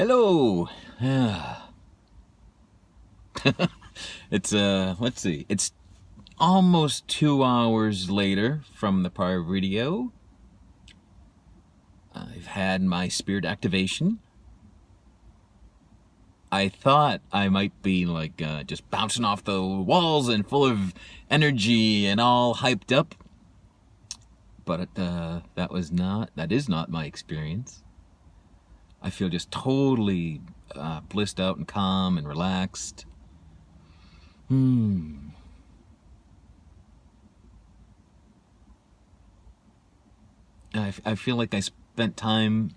Hello. It's let's see. It's almost 2 hours later from the prior video. I've had my spirit activation. I thought I might be like just bouncing off the walls and full of energy and all hyped up, but that is not my experience. I feel just totally blissed out and calm and relaxed. I feel like I spent time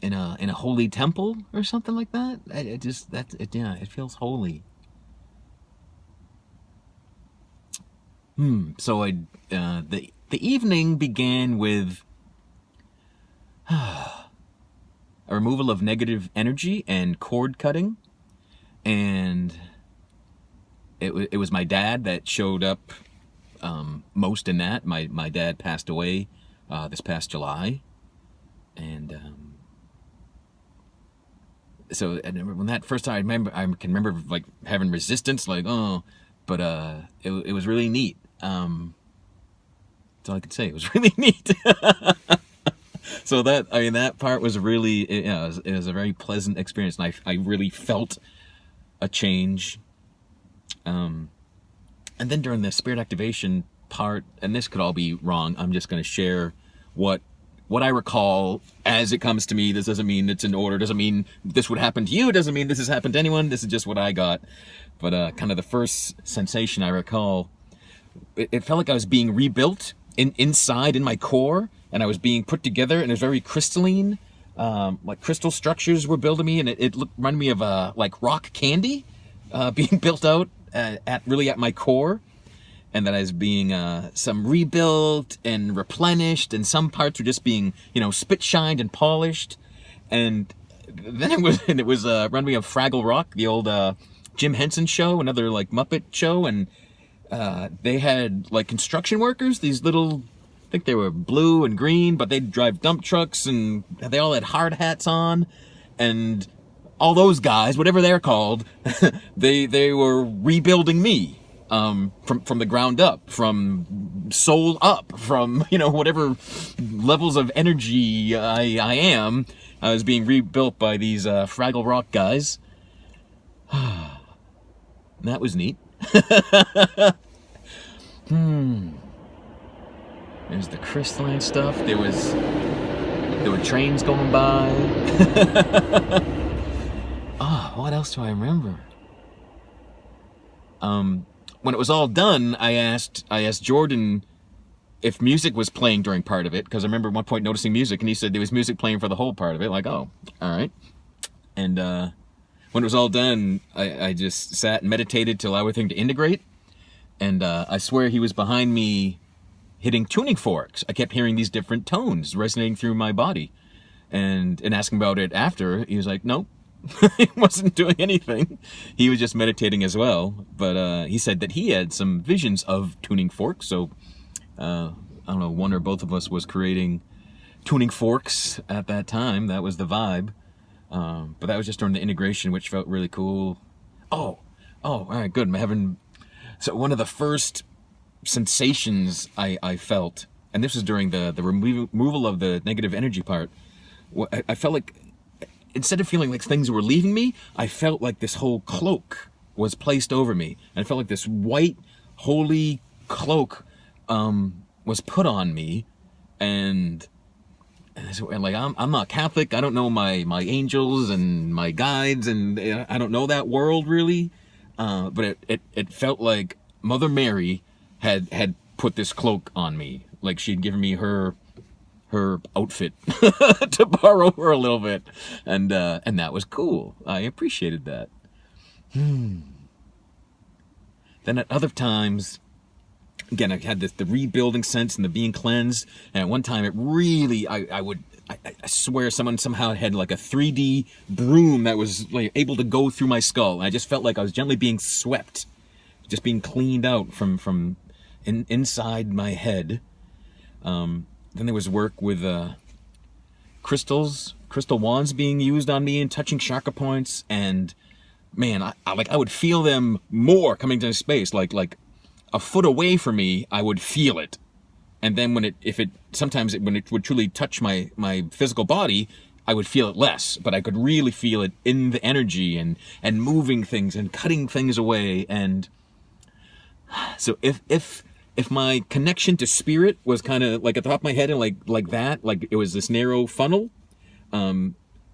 in a holy temple or something like that. It feels holy. So the evening began with a removal of negative energy and cord cutting, and it was my dad that showed up most in that. My dad passed away this past July, and so when that first time I can remember like having resistance, like but it was really neat. That's all I could say. It was really neat. So that part was really, it was a very pleasant experience, and I really felt a change. And then during the spirit activation part, and this could all be wrong, I'm just going to share what I recall as it comes to me. This doesn't mean it's in order, doesn't mean this would happen to you, doesn't mean this has happened to anyone. This is just what I got. But kind of the first sensation I recall, it felt like I was being rebuilt inside in my core, and I was being put together, and it was very crystalline, like crystal structures were building me, and it reminded me of like rock candy being built out at my core, and that I was being some rebuilt and replenished, and some parts were just being spit shined and polished, and then it was reminded me of Fraggle Rock, the old Jim Henson show, another like Muppet show, and they had like construction workers, these little, I think they were blue and green, but they'd drive dump trucks, and they all had hard hats on, and all those guys, whatever they're called, they were rebuilding me from the ground up, from soul up, from whatever levels of energy I am. I was being rebuilt by these Fraggle Rock guys. That was neat. There's the crystalline stuff. There were trains going by. What else do I remember? When it was all done, I asked Jordan if music was playing during part of it, because I remember at one point noticing music, and he said there was music playing for the whole part of it. Like, oh, all right. And when it was all done, I just sat and meditated to allow everything to integrate. And I swear he was behind me hitting tuning forks. I kept hearing these different tones resonating through my body. And asking about it after, he was like, nope, he wasn't doing anything. He was just meditating as well. But he said that he had some visions of tuning forks. So, I don't know, one or both of us was creating tuning forks at that time. That was the vibe. But that was just during the integration, which felt really cool. Oh, all right, good. So one of the first sensations I felt, and this was during the removal of the negative energy part, I felt like, instead of feeling like things were leaving me, I felt like this whole cloak was placed over me. And I felt like this white, holy cloak was put on me, and like I'm not Catholic. I don't know my angels and my guides, and I don't know that world really. But it felt like Mother Mary had put this cloak on me, like she'd given me her outfit to borrow her a little bit, and that was cool. I appreciated that. Then at other times, again, I had the rebuilding sense and the being cleansed. And at one time, it really, I swear someone somehow had like a 3D broom that was like able to go through my skull. And I just felt like I was gently being swept, just being cleaned out from inside my head. Then there was work with crystals crystal wands being used on me and touching chakra points, and man, I would feel them more coming to space, like a foot away from me, I would feel it. And then when it would truly touch my physical body, I would feel it less, but I could really feel it in the energy and moving things and cutting things away. And so if my connection to spirit was kind of like at the top of my head and like that, like it was this narrow funnel,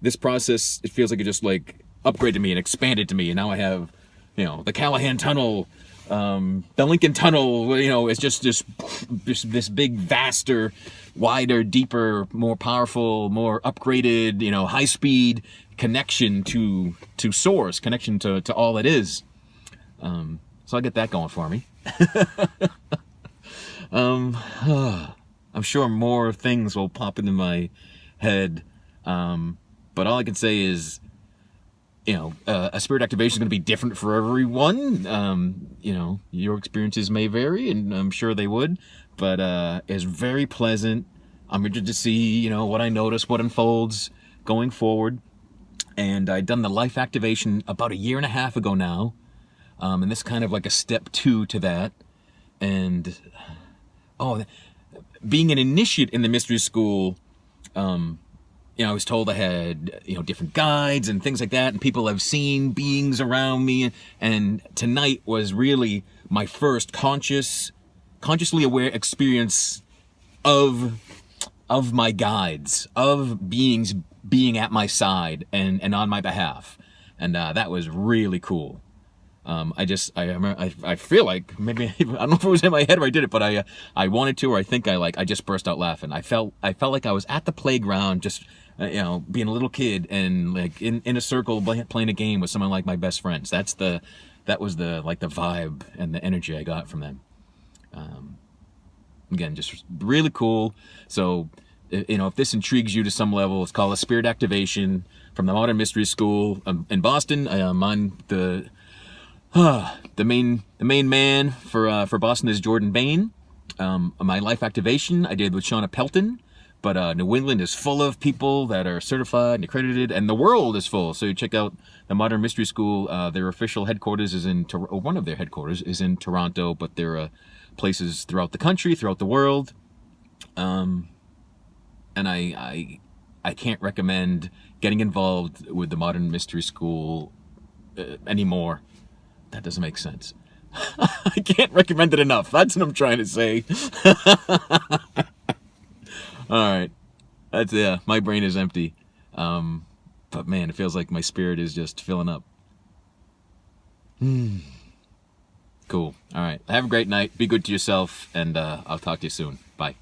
this process, it feels like it just like upgraded me and expanded to me. And now I have, the Callahan Tunnel, the Lincoln Tunnel, it's just this big, vaster, wider, deeper, more powerful, more upgraded, high speed connection to source, connection to all that is. So I get that going for me. I'm sure more things will pop into my head. But all I can say is, a spirit activation is going to be different for everyone. Your experiences may vary, and I'm sure they would, but it's very pleasant. I'm interested to see, what I notice, what unfolds going forward. And I'd done the life activation about 1.5 years ago now. And this kind of like a step 2 to that. And, being an initiate in the mystery school, I was told I had, different guides and things like that, and people have seen beings around me, and tonight was really my first consciously aware experience of my guides, of beings being at my side and on my behalf, and that was really cool. I feel like maybe I don't know if it was in my head or I did it, but I wanted to, or I think I just burst out laughing. I felt like I was at the playground, just being a little kid and like in a circle playing a game with someone like my best friends. That was the vibe and the energy I got from them. Again, just really cool. So if this intrigues you to some level, it's called a spirit activation from the Modern Mystery School in Boston. I'm on the main man for Boston is Jordan Bain. My life activation I did with Shauna Pelton, but New England is full of people that are certified and accredited, and the world is full. So you check out the Modern Mystery School. Their official headquarters is in one of their headquarters is in Toronto, but there are places throughout the country, throughout the world. And I can't recommend getting involved with the Modern Mystery School anymore. That doesn't make sense. I can't recommend it enough. That's what I'm trying to say. All right. My brain is empty. But man, it feels like my spirit is just filling up. Cool. All right. Have a great night. Be good to yourself, and I'll talk to you soon. Bye.